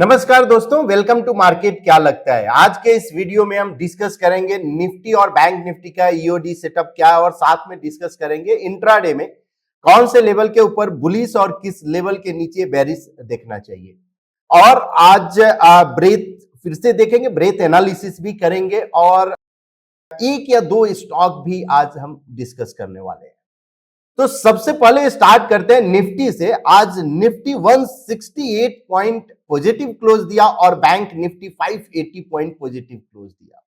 नमस्कार दोस्तों, welcome to market. क्या लगता है आज के इस वीडियो में हम डिस्कस करेंगे निफ्टी और बैंक निफ्टी का ईओडी सेटअप क्या है और साथ में डिस्कस करेंगे इंट्राडे में कौन से लेवल के ऊपर बुलिश और किस लेवल के नीचे बेरिश देखना चाहिए। और आज ब्रेथ फिर से देखेंगे, ब्रेथ एनालिसिस भी करेंगे और एक या दो स्टॉक भी आज हम डिस्कस करने वाले हैं। तो सबसे पहले स्टार्ट करते हैं निफ्टी से। आज निफ्टी 168 पॉइंट पॉजिटिव क्लोज दिया और bank Nifty 580 point positive close दिया।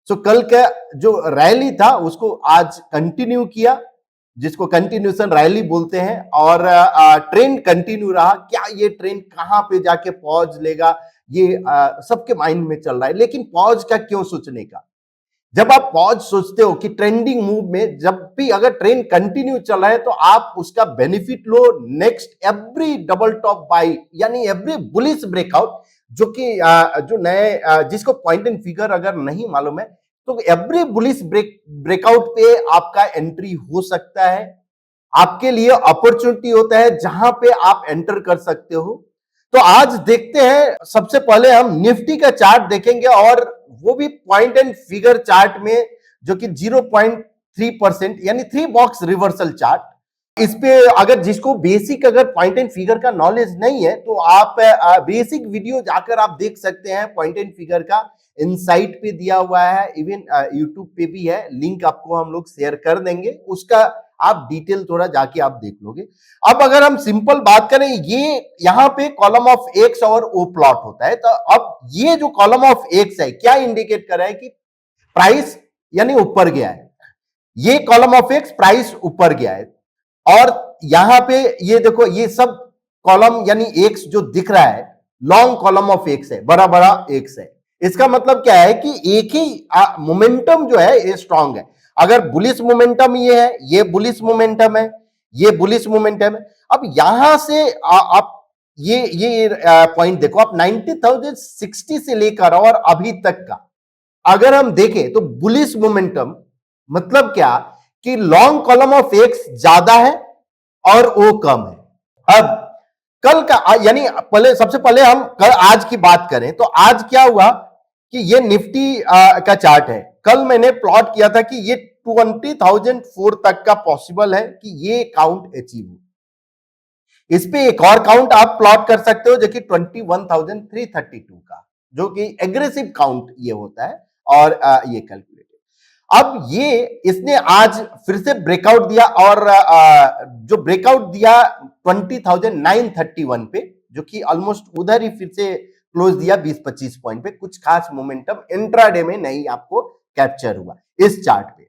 सो कल का जो रैली था उसको आज कंटिन्यू किया, जिसको कंटिन्यूशन रैली बोलते हैं, और ट्रेंड कंटिन्यू रहा। क्या ये ट्रेंड कहां पे जाके पॉज लेगा, ये सबके माइंड में चल रहा है। लेकिन पॉज का क्यों सोचने का, जब आप पॉज सोचते हो कि ट्रेंडिंग मूव में जब भी अगर ट्रेंड कंटिन्यू चल रहा है तो आप उसका benefit low next every double top by, यानी एवरी बुलिश ब्रेकआउट, जो कि जो नए जिसको पॉइंट एंड फिगर अगर नहीं मालूम है तो एवरी बुलिश ब्रेकआउट पे आपका एंट्री हो सकता है। आपके लिए अपॉर्चुनिटी होता है जहां पे आप एंटर कर सकते हो। तो आज देखते हैं, सबसे पहले हम निफ्टी का चार्ट देखेंगे और वो भी पॉइंट एंड फिगर चार्ट में, जो कि 0.3% यानी 3 बॉक्स रिवर्सल चार्ट। इस पे अगर जिसको बेसिक अगर पॉइंट एंड फिगर का नॉलेज नहीं है तो आप बेसिक वीडियो जाकर आप देख सकते हैं। पॉइंट एंड फिगर का इनसाइट पे दिया हुआ है, इवन यूट्यूब पे भी है, लिंक आपको हम लोग शेयर कर देंगे, उसका आप डिटेल थोड़ा जाके आप देख लोगे। अब अगर हम सिंपल बात करें, ये यहां पे कॉलम ऑफ एक्स और ओ प्लॉट होता है। तो अब ये जो कॉलम ऑफ एक्स है क्या इंडिकेट कर रहा है कि प्राइस यानी ऊपर गया है। ये कॉलम ऑफ एक्स प्राइस ऊपर गया है और यहां पे ये देखो, ये सब कॉलम यानी एक्स जो दिख रहा है लॉन्ग कॉलम ऑफ एक्स है, बड़ा बड़ा एक्स है। इसका मतलब क्या है कि एक ही मोमेंटम जो है ये स्ट्रांग है। अगर बुलिश मोमेंटम ये है, ये बुलिश मोमेंटम है, ये बुलिश मोमेंटम है। अब यहां से आप ये पॉइंट देखो, आप 90,060 से लेकर और अभी तक का अगर हम देखें तो बुलिश मोमेंटम मतलब क्या कि लॉन्ग कॉलम ऑफ एक्स ज्यादा है और ओ कम है। अब कल का यानी पहले सबसे पहले हम कल आज की बात करें तो आज क्या हुआ कि ये निफ्टी का चार्ट है। कल मैंने प्लॉट किया था कि ये 20,004 तक का पॉसिबल है कि ये काउंट अचीव हो। इस पे एक और काउंट आप प्लॉट कर सकते हो जो कि 21,332 का, जो कि एग्रेसिव काउंट ये होता है और ये कैलकुलेटेड। अब ये इसने आज फिर से ब्रेकआउट दिया और जो ब्रेकआउट दिया 20,931 पे, जो कि ऑलमोस्ट उधर ही फिर से क्लोज दिया 20-25 पॉइंट पे। कुछ खास मोमेंटम इंट्राडे में नहीं आपको कैप्चर हुआ इस चार्ट पे।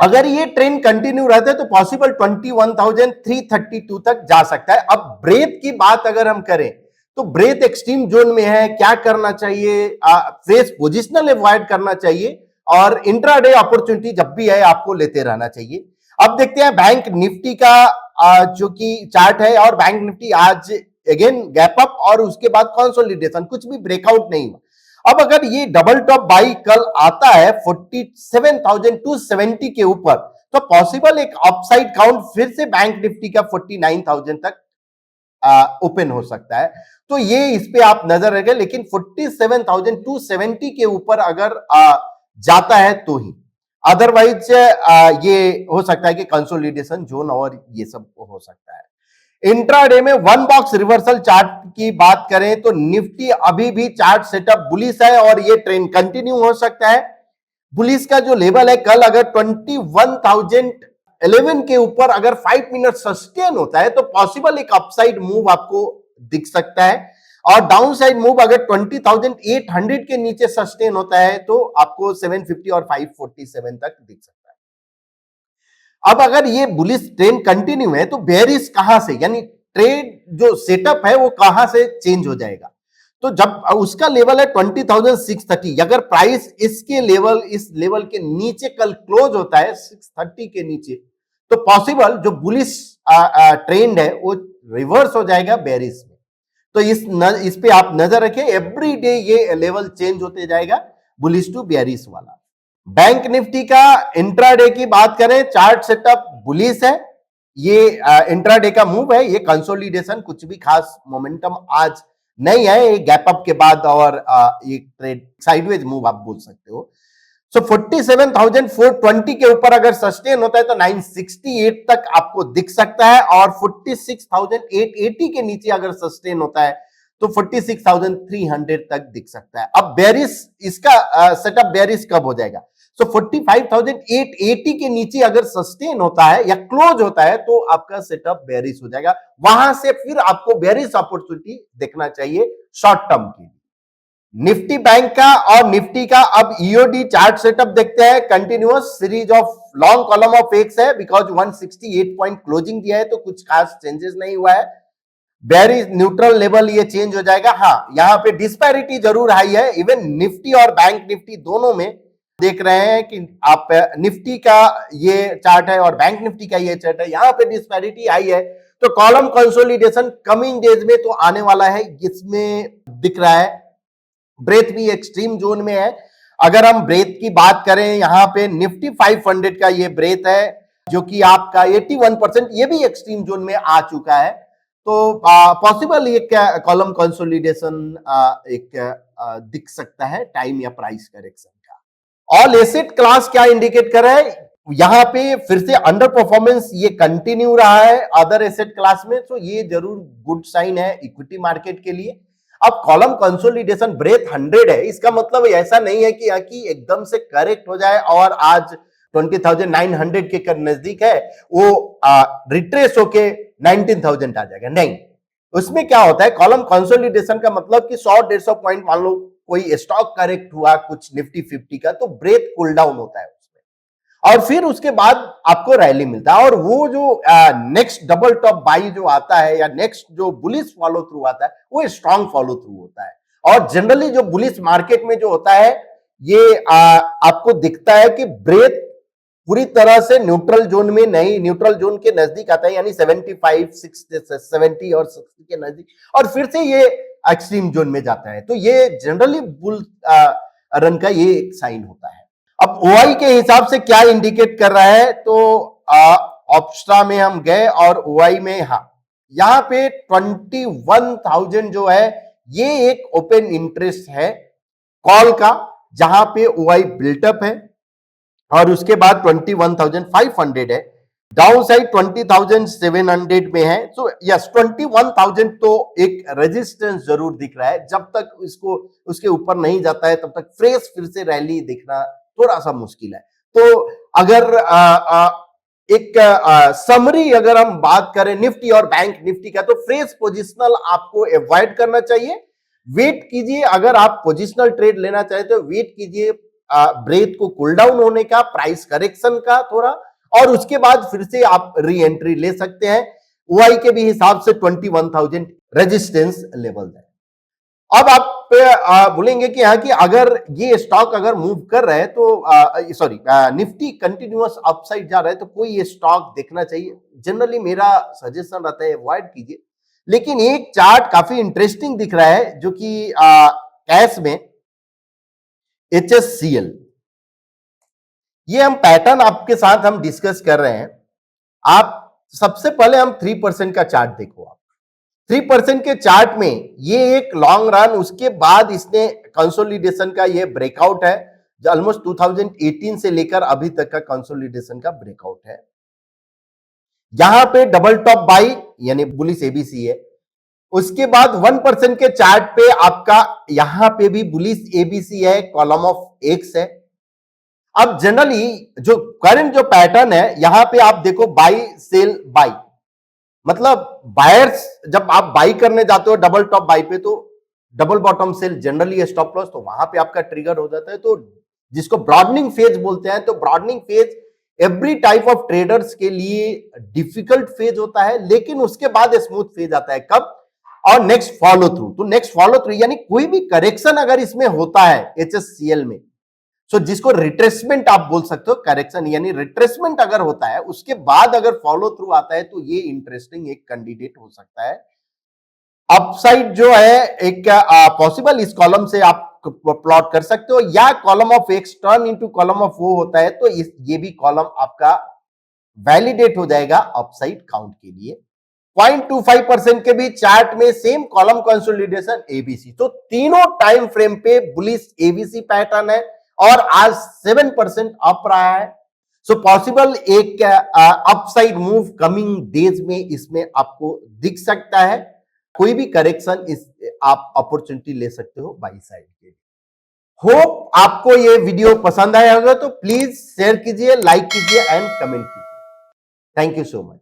अगर ये ट्रेंड कंटिन्यू रहता है तो पॉसिबल 21,332 तक जा सकता है। अब ब्रेथ की बात अगर हम करें तो ब्रेथ एक्सट्रीम जोन में है, क्या करना चाहिए, फ्रेश पोजिशनल अवॉइड करना चाहिए और इंट्राडे अपॉर्चुनिटी जब भी है आपको लेते रहना चाहिए। अब देखते हैं बैंक निफ्टी का जो कि चार्ट है, और बैंक निफ्टी आज अगेन गैप अप और उसके बाद कंसोलिडेशन, कुछ भी ब्रेकआउट नहीं हुआ। अब अगर ये डबल टॉप बाई कल आता है 47,270 के ऊपर तो पॉसिबल एक अपसाइड काउंट फिर से बैंक निफ्टी का 49,000 तक ओपन हो सकता है। तो ये इस पे आप नजर रखें, लेकिन 47,270 के ऊपर अगर जाता है तो ही, अदरवाइज ये हो सकता है कि कंसोलिडेशन जोन और ये सब हो सकता है। इंट्राडे में वन बॉक्स रिवर्सल चार्ट की बात करें तो निफ्टी अभी भी चार्ट सेटअप बुलिश है और ये ट्रेंड कंटिन्यू हो सकता है। बुलिश का जो लेवल है कल अगर 21,011 के ऊपर अगर 5 मिनट सस्टेन होता है तो पॉसिबल एक अपसाइड मूव आपको दिख सकता है, और डाउन साइड मूव अगर 20,800 के नीचे सस्टेन होता है तो आपको 750 और 547 तक दिख सकता है। अब अगर ये बुलिश ट्रेंड कंटिन्यू है तो बेयरिश कहां से, यानी ट्रेड जो सेटअप है वो कहां से चेंज हो जाएगा। तो जब उसका लेवल है 20,630, अगर प्राइस इसके लेवल इस लेवल के नीचे कल क्लोज होता है 630 के नीचे तो पॉसिबल जो बुलिश ट्रेंड है वो रिवर्स हो जाएगा बेयरिश में। तो इस पे आप नजर रखें, एवरी डे ये लेवल चेंज होते जाएगा बुलिश टू बेयरिश वाला। बैंक निफ्टी का इंट्राडे की बात करें, चार्ट सेटअप बुलिश है। ये इंट्राडे का मूव है, ये कंसोलिडेशन, कुछ भी खास मोमेंटम आज नहीं है, ये गैप अप के बाद और एक ट्रेड साइडवेज मूव आप बोल सकते हो। सो 47,420 के ऊपर अगर सस्टेन होता है तो 968 तक आपको दिख सकता है, और 46,880 के नीचे अगर सस्टेन होता है तो 46,300 तक दिख सकता है। अब बेरिस इसका सेटअप बेरिस कब हो जाएगा? सो 45,880 के नीचे अगर सस्टेन होता है या क्लोज होता है तो आपका सेटअप बेरिस हो जाएगा। वहां से फिर आपको बेरिस अपॉर्चुनिटी देखना चाहिए शॉर्ट टर्म के लिए। निफ्टी बैंक का और निफ्टी का अब ईओडी चार्ट सेटअप देखते हैं। Continuous series of long column of x है, बिकॉज 168 पॉइंट क्लोजिंग दिया है तो कुछ खास चेंजेस नहीं हुआ है। बेरिस न्यूट्रल लेवल ये चेंज हो जाएगा। हाँ, यहां पे डिस्पैरिटी जरूर हाई है, इवन निफ्टी और बैंक निफ्टी दोनों में देख रहे हैं कि आप निफ्टी का ये चार्ट है और बैंक निफ्टी का ये चार्ट है, यहां पे डिस्पैरिटी हाई है। तो कॉलम कंसोलिडेशन कमिंग डेज में तो आने वाला है, इसमें दिख रहा है। ब्रेथ भी एक्सट्रीम जोन में है। अगर हम ब्रेथ की बात करें, यहां पे निफ्टी 500 का ये ब्रेथ है जो कि आपका 81%, ये भी एक्सट्रीम जोन में आ चुका है। तो पॉसिबल एक कॉलम कंसोलिडेशन एक दिख सकता है टाइम या प्राइस करेक्शन का। ऑल एसेट क्लास क्या इंडिकेट कर रहा है? यहां पे फिर से अंडर परफॉर्मेंस ये कंटिन्यू रहा है अदर एसेट क्लास में, तो ये जरूर गुड साइन है इक्विटी मार्केट के लिए। अब कॉलम कंसोलिडेशन ब्रेथ 100 है, इसका मतलब ऐसा नहीं है कि एकदम से करेक्ट हो जाए और आज 20,900 के नजदीक है वो रिट्रेस होके 19,000 आ जाएगा, नहीं। उसमें क्या होता है, कॉलम कंसोलिडेशन का मतलब कि 100-150 पॉइंट मान लो कोई स्टॉक करेक्ट हुआ कुछ निफ्टी 50 का, तो ब्रेथ कूल डाउन होता है उसमें, और फिर उसके बाद आपको रैली मिलता है। और वो जो नेक्स्ट डबल टॉप बाई जो आता है या नेक्स्ट जो बुलिश फॉलो थ्रू आता है वो स्ट्रांग फॉलो थ्रू होता है। और जनरली जो बुलिश मार्केट में जो होता है ये आपको दिखता है कि ब्रेथ पूरी तरह से न्यूट्रल जोन में नहीं, न्यूट्रल जोन के नजदीक आता है, यानी 75, 70 और 60 के नजदीक, और फिर से ये एक्सट्रीम जोन में जाता है। तो ये जनरली बुल रन का ये एक साइन होता है। अब ओआई के हिसाब से क्या इंडिकेट कर रहा है, तो ऑप्स्ट्रा में हम गए और ओआई में, हाँ, यहां पे 21,000 जो है ये एक ओपन इंटरेस्ट है कॉल का, जहां पे ओआई बिल्टअप है, और उसके बाद 21,500 है। डाउन साइड 20,700 में है। सो यस, 21,000 तो एक रेजिस्टेंस जरूर दिख रहा है। जब तक इसको उसके ऊपर नहीं जाता है तब तक फ्रेश फिर से रैली दिखना थोड़ा सा मुश्किल है। तो अगर एक समरी अगर हम बात करें निफ्टी और बैंक निफ्टी का, तो फ्रेश पोजिशनल आपको अवॉइड करना चाहिए। वेट कीजिए, अगर आप पोजिशनल ट्रेड लेना चाहते हो वेट कीजिए ब्रेथ को कूल डाउन होने का, प्राइस करेक्शन का थोड़ा, और उसके बाद फिर से आप री एंट्री ले सकते हैं। ओआई के भी हिसाब से 21,000 रेजिस्टेंस लेवल है। अब आप बोलेंगे कि हाँ, कि अगर ये स्टॉक अगर मूव कर रहे हैं तो सॉरी निफ्टी कंटिन्यूअस अपसाइड जा रहा है तो कोई ये स्टॉक देखना चाहिए। जनरली मेरा सजेशन रहता है अवॉइड कीजिए। लेकिन एक चार्ट काफी इंटरेस्टिंग दिख रहा है जो कि कैश में HSCL, ये हम पैटर्न आपके साथ हम डिस्कस कर रहे हैं। आप सबसे पहले हम 3% का चार्ट देखो। आप 3% के चार्ट में ये एक लॉन्ग रन, उसके बाद इसने कंसोलिडेशन का ये ब्रेकआउट है जो ऑलमोस्ट 2018 से लेकर अभी तक का कंसोलिडेशन का ब्रेकआउट है। यहां पे डबल टॉप बाई यानी बुलिश एबीसी है। उसके बाद 1% के चार्ट पे आपका यहां पे भी बुलिश एबीसी है, कॉलम ऑफ एक्स है। अब जनरली जो करंट जो पैटर्न है यहां पे आप देखो बाई सेल बाई, मतलब बायर्स जब आप बाई करने जाते हो डबल टॉप बाई पे तो double bottom sell generally stop loss, तो वहां पे आपका ट्रिगर हो जाता है। तो जिसको ब्रॉडनिंग फेज बोलते हैं, तो broadening phase every type of traders के लिए डिफिकल्ट फेज होता है, लेकिन उसके बाद स्मूथ फेज आता है कब, और नेक्स्ट फॉलो थ्रू। तो नेक्स्ट फॉलो थ्रू यानी कोई भी करेक्शन अगर इसमें होता है HSCL में, सो जिसको रिट्रेसमेंट आप बोल सकते हो, करेक्शन यानी रिट्रेसमेंट अगर होता है उसके बाद अगर फॉलो थ्रू आता है तो ये इंटरेस्टिंग एक कैंडिडेट हो सकता है। अपसाइड जो है एक पॉसिबल इस कॉलम से आप प्लॉट कर सकते हो, या column of X turn into column of O होता है तो ये भी कॉलम आपका वैलिडेट हो जाएगा अपसाइड काउंट के लिए। 0.25% के भी चार्ट में सेम कॉलम कंसोलिडेशन एबीसी। तो तीनों टाइम फ्रेम पे बुलिश एबीसी पैटर्न है और आज 7% अप रहा है। सो पॉसिबल एक अपसाइड मूव कमिंग डेज में इसमें आपको दिख सकता है। कोई भी करेक्शन इस आप अपॉर्चुनिटी ले सकते हो बाई साइड के। होप आपको ये वीडियो पसंद आया होगा, तो प्लीज शेयर कीजिए, लाइक कीजिए एंड कमेंट कीजिए। Thank you so much.